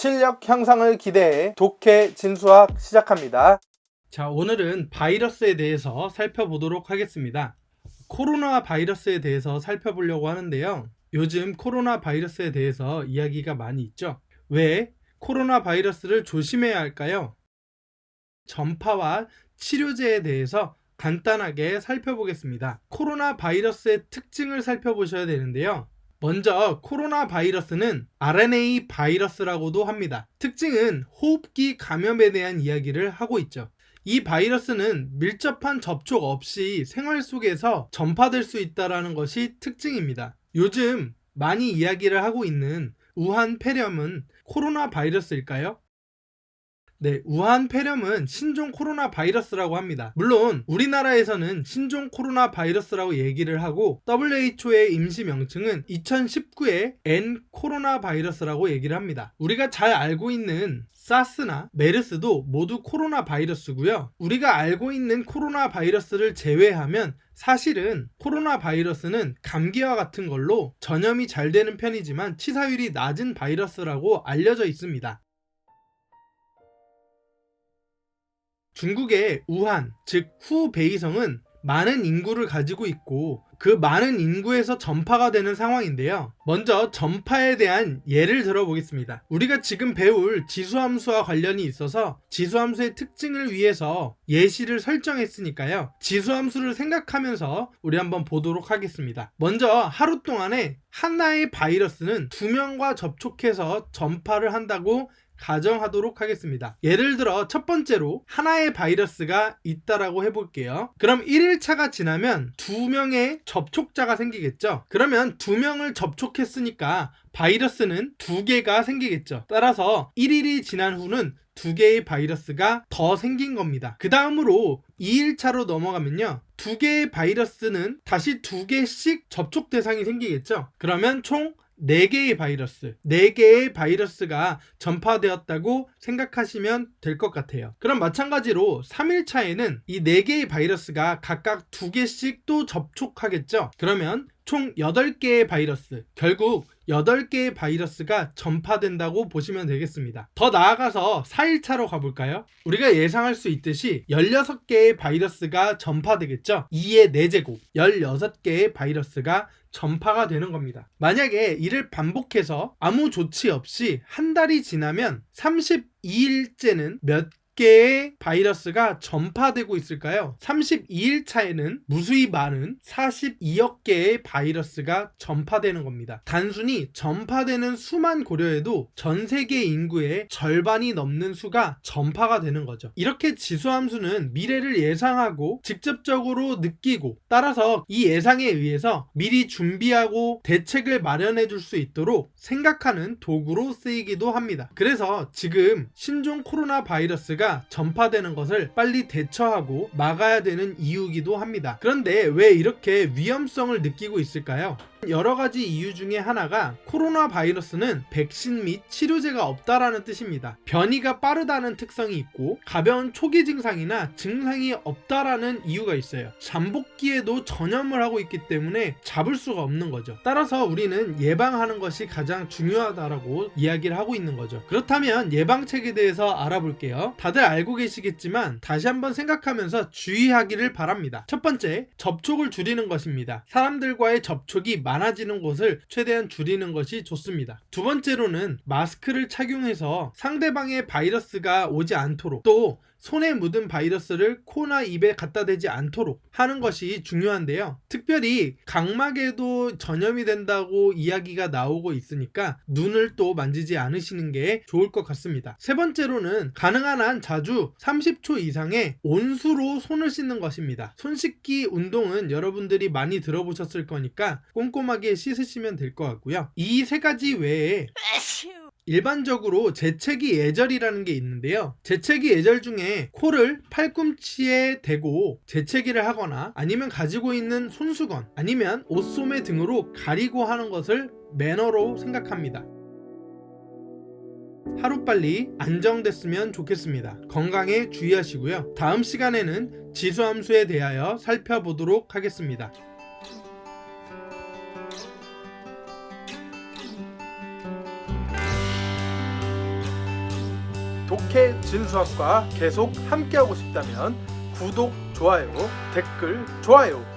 실력 향상을 기대해 독해 진수학 시작합니다. 자, 오늘은 바이러스에 대해서 살펴보도록 하겠습니다. 코로나 바이러스에 대해서 살펴보려고 하는데요. 요즘 코로나 바이러스에 대해서 이야기가 많이 있죠. 왜 코로나 바이러스를 조심해야 할까요? 전파와 치료제에 대해서 간단하게 살펴보겠습니다. 코로나 바이러스의 특징을 살펴보셔야 되는데요. 먼저 코로나 바이러스는 RNA 바이러스라고도 합니다. 특징은 호흡기 감염에 대한 이야기를 하고 있죠. 이 바이러스는 밀접한 접촉 없이 생활 속에서 전파될 수 있다는 것이 특징입니다. 요즘 많이 이야기를 하고 있는 우한 폐렴은 코로나 바이러스일까요? 네, 우한 폐렴은 신종 코로나 바이러스라고 합니다. 물론 우리나라에서는 신종 코로나 바이러스라고 얘기를 하고 WHO의 임시 명칭은 2019의 N 코로나 바이러스라고 얘기를 합니다. 우리가 잘 알고 있는 사스나 메르스도 모두 코로나 바이러스고요. 우리가 알고 있는 코로나 바이러스를 제외하면 사실은 코로나 바이러스는 감기와 같은 걸로 전염이 잘 되는 편이지만 치사율이 낮은 바이러스라고 알려져 있습니다. 중국의 우한, 즉 후베이성은 많은 인구를 가지고 있고 그 많은 인구에서 전파가 되는 상황인데요. 먼저 전파에 대한 예를 들어보겠습니다. 우리가 지금 배울 지수함수와 관련이 있어서 지수함수의 특징을 위해서 예시를 설정했으니까요. 지수함수를 생각하면서 우리 한번 보도록 하겠습니다. 먼저 하루 동안에 하나의 바이러스는 2명과 접촉해서 전파를 한다고 가정하도록 하겠습니다. 예를 들어 첫 번째로 하나의 바이러스가 있다라고 해볼게요. 그럼 1일차가 지나면 2명의 접촉자가 생기겠죠. 그러면 2명을 접촉했으니까 바이러스는 2개가 생기겠죠. 따라서 1일이 지난 후는 2개의 바이러스가 더 생긴 겁니다. 그 다음으로 2일차로 넘어가면요, 2개의 바이러스는 다시 2개씩 접촉 대상이 생기겠죠. 그러면 총 4개의 바이러스, 4개의 바이러스가 전파되었다고 생각하시면 될 것 같아요. 그럼 마찬가지로 3일차에는 이 4개의 바이러스가 각각 2개씩 또 접촉하겠죠. 그러면 총 8개의 바이러스, 결국 8개의 바이러스가 전파된다고 보시면 되겠습니다. 더 나아가서 4일차로 가볼까요? 우리가 예상할 수 있듯이 16개의 바이러스가 전파되겠죠? 2의 4제곱, 16개의 바이러스가 전파가 되는 겁니다. 만약에 이를 반복해서 아무 조치 없이 한 달이 지나면 32일째는 몇 개의 바이러스가 전파되고 있을까요? 32일 차에는 무수히 많은 42억 개의 바이러스가 전파되는 겁니다. 단순히 전파되는 수만 고려해도 전 세계 인구의 절반이 넘는 수가 전파가 되는 거죠. 이렇게 지수함수는 미래를 예상하고 직접적으로 느끼고, 따라서 이 예상에 의해서 미리 준비하고 대책을 마련해 줄 수 있도록 생각하는 도구로 쓰이기도 합니다. 그래서 지금 신종 코로나 바이러스가 전파되는 것을 빨리 대처하고 막아야 되는 이유이기도 합니다. 그런데 왜 이렇게 위험성을 느끼고 있을까요? 여러 가지 이유 중에 하나가 코로나 바이러스는 백신 및 치료제가 없다라는 뜻입니다. 변이가 빠르다는 특성이 있고 가벼운 초기 증상이나 증상이 없다라는 이유가 있어요. 잠복기에도 전염을 하고 있기 때문에 잡을 수가 없는 거죠. 따라서 우리는 예방하는 것이 가장 중요하다라고 이야기를 하고 있는 거죠. 그렇다면 예방책에 대해서 알아볼게요. 다들 알고 계시겠지만 다시 한번 생각하면서 주의하기를 바랍니다. 첫 번째, 접촉을 줄이는 것입니다. 사람들과의 접촉이 많아지는 곳을 최대한 줄이는 것이 좋습니다. 두 번째로는 마스크를 착용해서 상대방의 바이러스가 오지 않도록, 또 손에 묻은 바이러스를 코나 입에 갖다 대지 않도록 하는 것이 중요한데요. 특별히 각막에도 전염이 된다고 이야기가 나오고 있으니까 눈을 또 만지지 않으시는 게 좋을 것 같습니다. 세 번째로는 가능한 한 자주 30초 이상의 온수로 손을 씻는 것입니다. 손 씻기 운동은 여러분들이 많이 들어보셨을 거니까 꼼꼼하게 씻으시면 될 것 같고요. 이 세 가지 외에 일반적으로 재채기 예절이라는 게 있는데요. 재채기 예절 중에 코를 팔꿈치에 대고 재채기를 하거나 아니면 가지고 있는 손수건 아니면 옷소매 등으로 가리고 하는 것을 매너로 생각합니다. 하루빨리 안정됐으면 좋겠습니다. 건강에 주의하시고요. 다음 시간에는 지수함수에 대하여 살펴보도록 하겠습니다. 독해 진수학과 계속 함께하고 싶다면 구독, 좋아요, 댓글, 좋아요